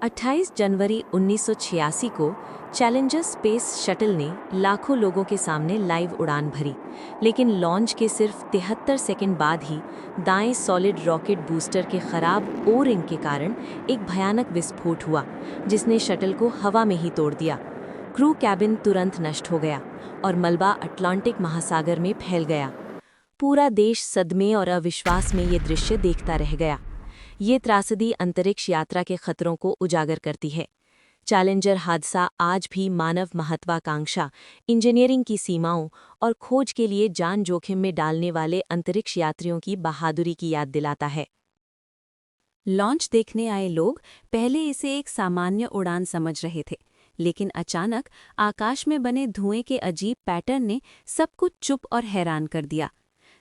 28 जनवरी 1986 को challenger space shuttle ने लाखों लोगों के सामने लाइव उड़ान भरी, लेकिन लॉन्च के सिर्फ 73 सेकंड बाद ही दाएं सॉलिड रॉकेट बूस्टर के खराब ओ रिंग के कारण एक भयानक विस्फोट हुआ, जिसने शटल को हवा में ही तोड़ दिया। क्रू कैबिन तुरंत नष्ट हो गया और मलबा अटलांटिक महासागर में फैल गया। पूरा देश सदमे और अविश्वास में ये दृश्य देखता रह गया। ये त्रासदी अंतरिक्ष यात्रा के खतरों को उजागर करती है। चैलेंजर हादसा आज भी मानव महत्वाकांक्षा, इंजीनियरिंग की सीमाओं और खोज के लिए जान जोखिम में डालने वाले अंतरिक्ष यात्रियों की बहादुरी की याद दिलाता है। लॉन्च देखने आए लोग पहले इसे एक सामान्य उड़ान समझ रहे थे, लेकिन अचानक आकाश में बने धुएं के अजीब पैटर्न ने सब कुछ चुप और हैरान कर दिया।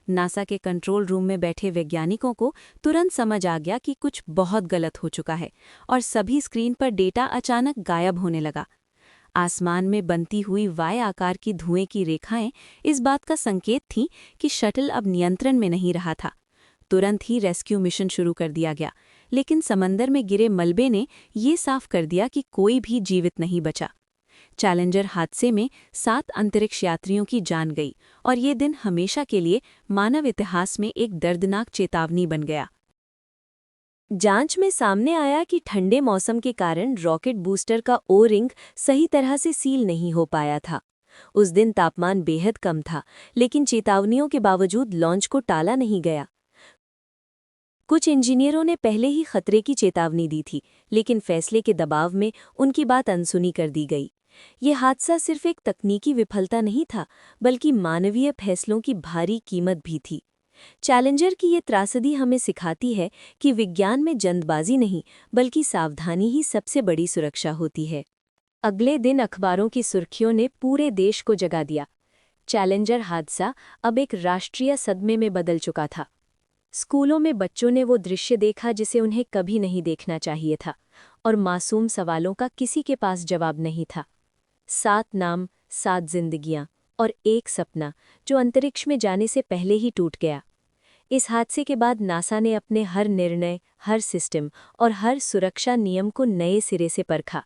नासा के कंट्रोल रूम में बैठे वैज्ञानिकों को तुरंत समझ आ गया कि कुछ बहुत गलत हो चुका है और सभी स्क्रीन पर डेटा अचानक गायब होने लगा। आसमान में बनती हुई वाई आकार की धुएं की रेखाएं इस बात का संकेत थीं कि शटल अब नियंत्रण में नहीं रहा था। तुरंत ही रेस्क्यू मिशन शुरू कर दिया गया, लेकिन समंदर में गिरे मलबे ने ये साफ कर दिया कि कोई भी जीवित नहीं बचा। चैलेंजर हादसे में 7 अंतरिक्ष यात्रियों की जान गई और ये दिन हमेशा के लिए मानव इतिहास में एक दर्दनाक चेतावनी बन गया। जांच में सामने आया कि ठंडे मौसम के कारण रॉकेट बूस्टर का ओ रिंग सही तरह से सील नहीं हो पाया था। उस दिन तापमान बेहद कम था, लेकिन चेतावनियों के बावजूद लॉन्च को टाला नहीं गया। कुछ इंजीनियरों ने पहले ही खतरे की चेतावनी दी थी, लेकिन फैसले के दबाव में उनकी बात अनसुनी कर दी गई। ये हादसा सिर्फ एक तकनीकी विफलता नहीं था, बल्कि मानवीय फैसलों की भारी कीमत भी थी। चैलेंजर की ये त्रासदी हमें सिखाती है कि विज्ञान में जल्दबाजी नहीं, बल्कि सावधानी ही सबसे बड़ी सुरक्षा होती है। अगले दिन अखबारों की सुर्खियों ने पूरे देश को जगा दिया। चैलेंजर हादसा अब एक राष्ट्रीय सदमे में बदल चुका था। स्कूलों में बच्चों ने वो दृश्य देखा जिसे उन्हें कभी नहीं देखना चाहिए था, और मासूम सवालों का किसी के पास जवाब नहीं था। 7 नाम, 7 जिंदगियां और एक सपना जो अंतरिक्ष में जाने से पहले ही टूट गया। इस हादसे के बाद नासा ने अपने हर निर्णय, हर सिस्टम और हर सुरक्षा नियम को नए सिरे से परखा।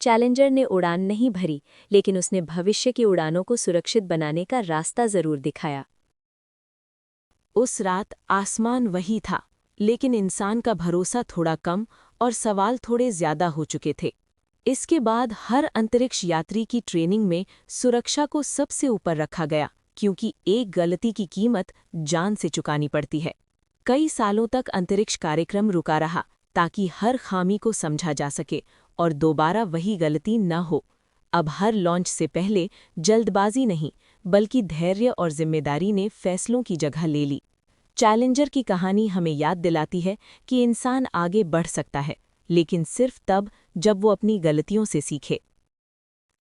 चैलेंजर ने उड़ान नहीं भरी, लेकिन उसने भविष्य की उड़ानों को सुरक्षित बनाने का रास्ता जरूर दिखाया। उस रात आसमान वही था, लेकिन इंसान का भरोसा थोड़ा कम और सवाल थोड़े ज्यादा हो चुके थे। इसके बाद हर अंतरिक्ष यात्री की ट्रेनिंग में सुरक्षा को सबसे ऊपर रखा गया, क्योंकि एक गलती की कीमत जान से चुकानी पड़ती है। कई सालों तक अंतरिक्ष कार्यक्रम रुका रहा ताकि हर खामी को समझा जा सके और दोबारा वही गलती न हो। अब हर लॉन्च से पहले जल्दबाजी नहीं, बल्कि धैर्य और जिम्मेदारी ने फैसलों की जगह ले ली। चैलेंजर की कहानी हमें याद दिलाती है कि इंसान आगे बढ़ सकता है, लेकिन सिर्फ तब जब वो अपनी गलतियों से सीखे।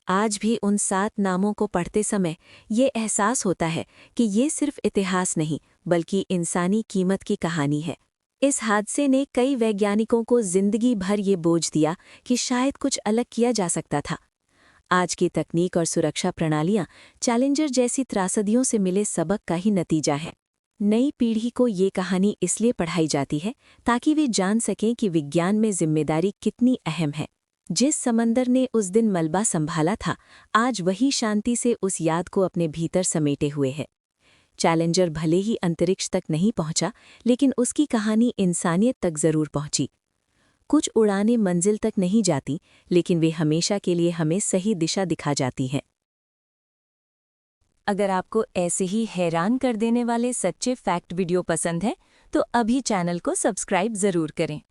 आज भी उन 7 नामों को पढ़ते समय ये एहसास होता है कि ये सिर्फ इतिहास नहीं, बल्कि इंसानी कीमत की कहानी है। इस हादसे ने कई वैज्ञानिकों को जिंदगी भर ये बोझ दिया कि शायद कुछ अलग किया जा सकता था। आज की तकनीक और सुरक्षा प्रणालियां चैलेंजर जैसी त्रासदियों से मिले सबक का ही नतीजा है। नई पीढ़ी को ये कहानी इसलिए पढ़ाई जाती है ताकि वे जान सकें कि विज्ञान में जिम्मेदारी कितनी अहम है। जिस समंदर ने उस दिन मलबा संभाला था, आज वही शांति से उस याद को अपने भीतर समेटे हुए है। चैलेंजर भले ही अंतरिक्ष तक नहीं पहुंचा, लेकिन उसकी कहानी इंसानियत तक जरूर पहुंची। कुछ उड़ानें मंजिल तक नहीं जाती, लेकिन वे हमेशा के लिए हमें सही दिशा दिखा जाती हैं। अगर आपको ऐसे ही हैरान कर देने वाले सच्चे फैक्ट वीडियो पसंद है, तो अभी चैनल को सब्सक्राइब जरूर करें।